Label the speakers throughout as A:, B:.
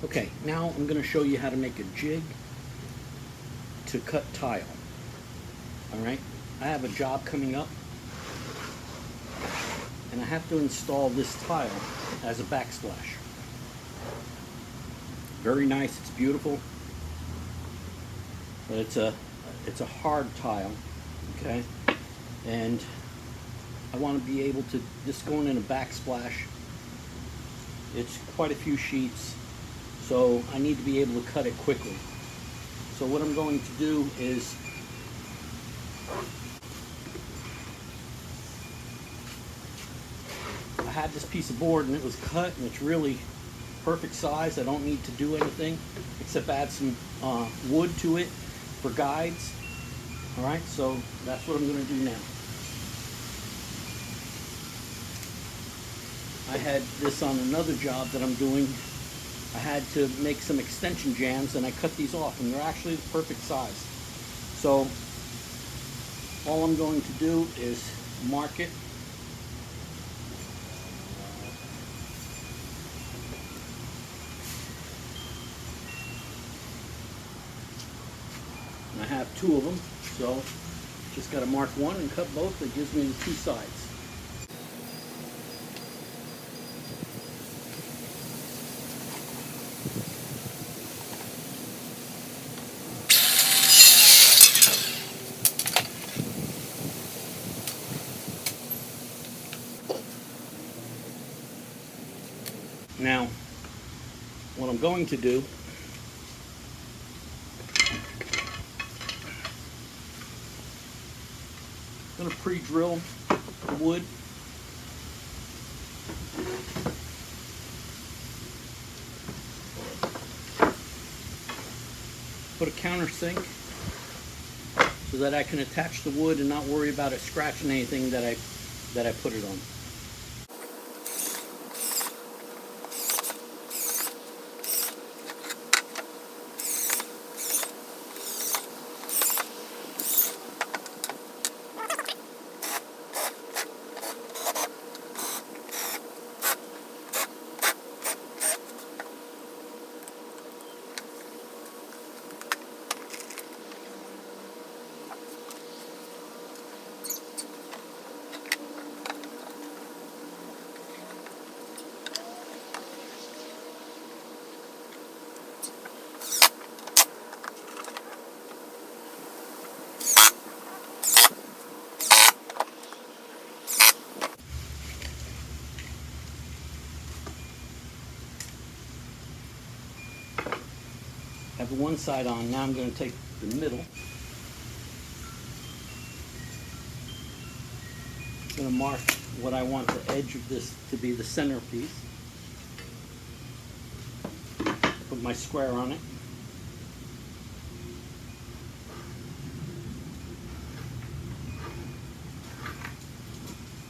A: Okay, now I'm going to show you how to make a jig to cut tile. Alright, I have a job coming up and I have to install this tile as a backsplash. Very nice, it's beautiful, but it's a hard tile, okay? And I want to be able to, just going in a backsplash, it's quite a few sheets, so I need to be able to cut it quickly. So what I'm going to do is I had this piece of board and it was cut and it's really perfect size. I don't need to do anything except add some wood to it for guides. Alright, so that's what I'm going to do now. I had this on another job that I'm doing. I had to make some extension jambs and I cut these off and they're actually the perfect size. So all I'm going to do is mark it. And I have two of them, so just got to mark one and cut both. That gives me the two sides. Now, what I'm going to do, I'm going to pre-drill the wood. Put a countersink so that I can attach the wood and not worry about it scratching anything that I put it on. Have the one side on. Now I'm going to take the middle. I'm going to mark what I want the edge of this to be the centerpiece. Put my square on it.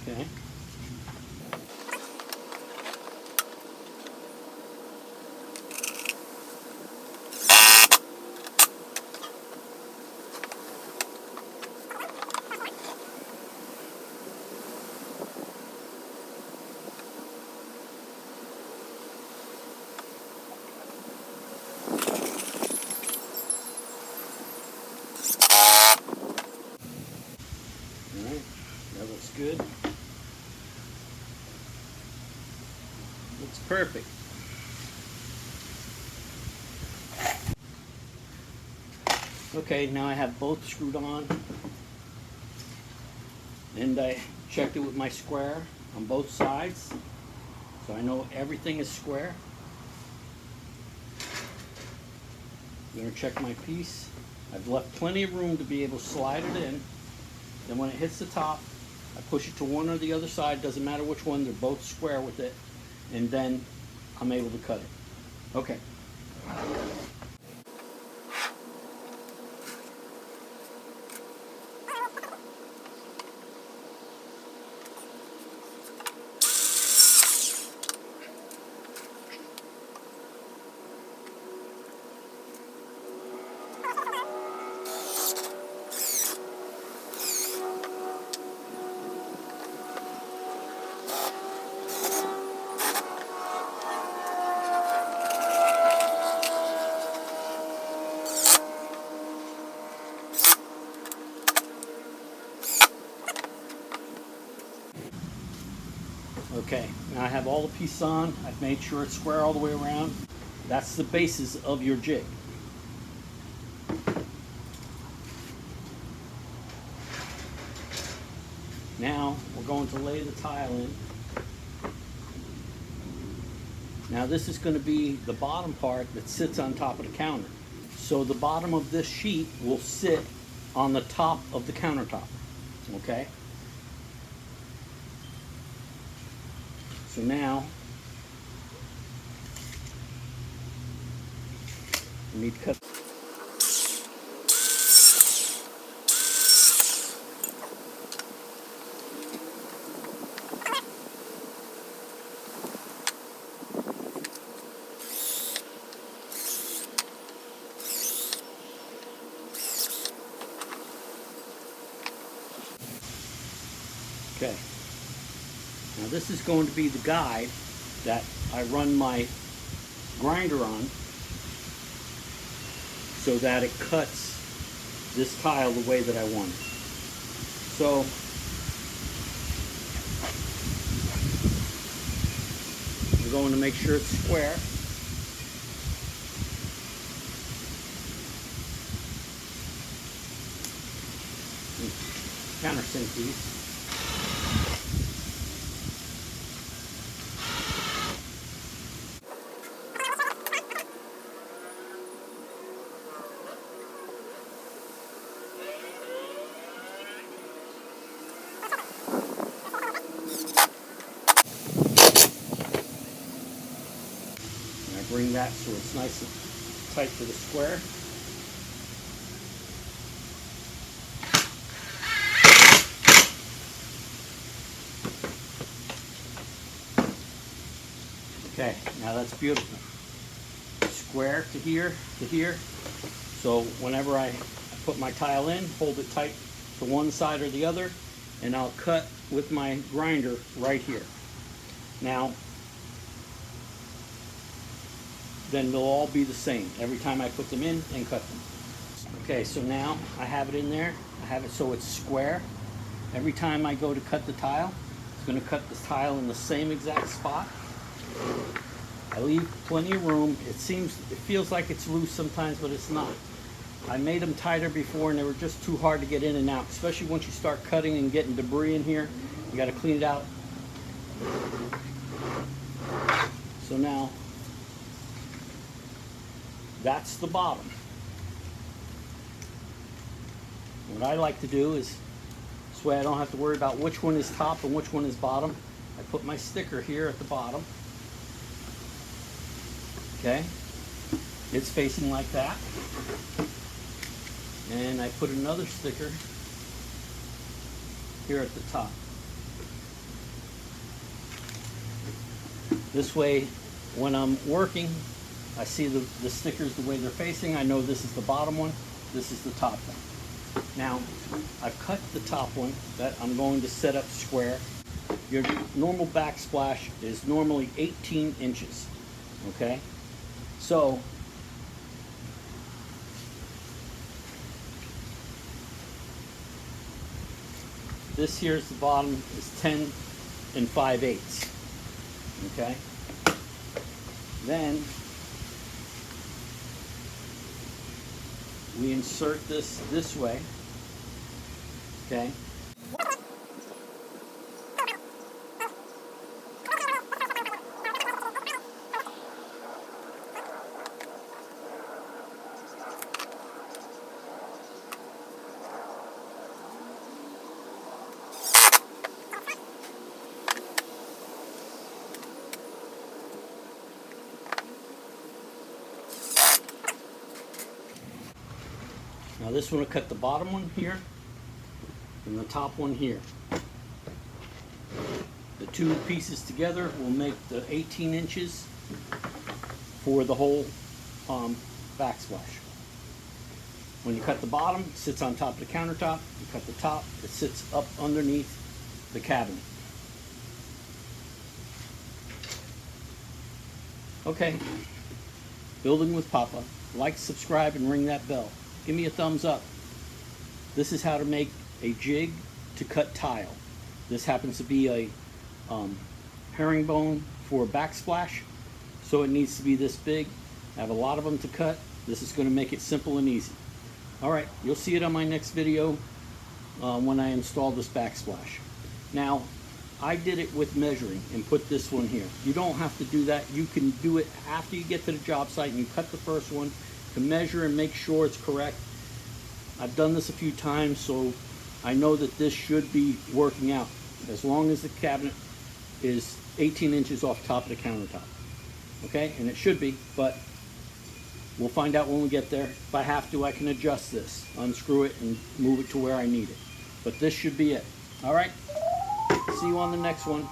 A: Okay. Alright, that looks good. Looks perfect. Okay, now I have both screwed on. And I checked it with my square on both sides. So I know everything is square. I'm going to check my piece. I've left plenty of room to be able to slide it in. Then when it hits the top, I push it to one or the other side, doesn't matter which one, they're both square with it, and then I'm able to cut it. Okay. Now I have all the pieces on. I've made sure it's square all the way around. That's the basis of your jig. Now we're going to lay the tile in. Now this is going to be the bottom part that sits on top of the counter. So the bottom of this sheet will sit on the top of the countertop, okay? So now, we need to cut. Okay, now this is going to be the guide that I run my grinder on so that it cuts this tile the way that I want it. So we're going to make sure it's square. Countersink these. Bring that so it's nice and tight to the square. Okay, now that's beautiful. Square to here to here. So whenever I put my tile in, hold it tight to one side or the other, and I'll cut with my grinder right here. Now, then they'll all be the same every time I put them in and cut them. Okay, so now I have it in there. I have it so it's square. Every time I go to cut the tile, it's going to cut the tile in the same exact spot. I leave plenty of room. It feels like it's loose sometimes, but it's not. I made them tighter before and they were just too hard to get in and out, especially once you start cutting and getting debris in here. You got to clean it out. So now, that's the bottom. What I like to do is, this way I don't have to worry about which one is top and which one is bottom. I put my sticker here at the bottom. Okay, it's facing like that. And I put another sticker here at the top. This way, when I'm working, I see the stickers the way they're facing. I know this is the bottom one, this is the top one. Now, I've cut the top one that I'm going to set up square. Your normal backsplash is normally 18 inches, okay? So, this here's the bottom is 10 5/8, okay? Then, we insert this way, okay? Now this one will cut the bottom one here and the top one here. The two pieces together will make the 18 inches for the whole backsplash. When you cut the bottom, it sits on top of the countertop. You cut the top, it sits up underneath the cabinet. Okay, Building with Papa. Like, subscribe, and ring that bell. Give me a thumbs up. This is how to make a jig to cut tile. This happens to be a herringbone for backsplash, so it needs to be this big. I have a lot of them to cut. This is going to make it simple and easy. All right, you'll see it on my next video when I install this backsplash. Now, I did it with measuring and put this one here. You don't have to do that. You can do it after you get to the job site and you cut the first one to measure and make sure it's correct. I've done this a few times, so I know that this should be working out as long as the cabinet is 18 inches off top of the countertop. Okay, and it should be, but we'll find out when we get there. If I have to, I can adjust this, unscrew it, and move it to where I need it. But this should be it. All right, see you on the next one.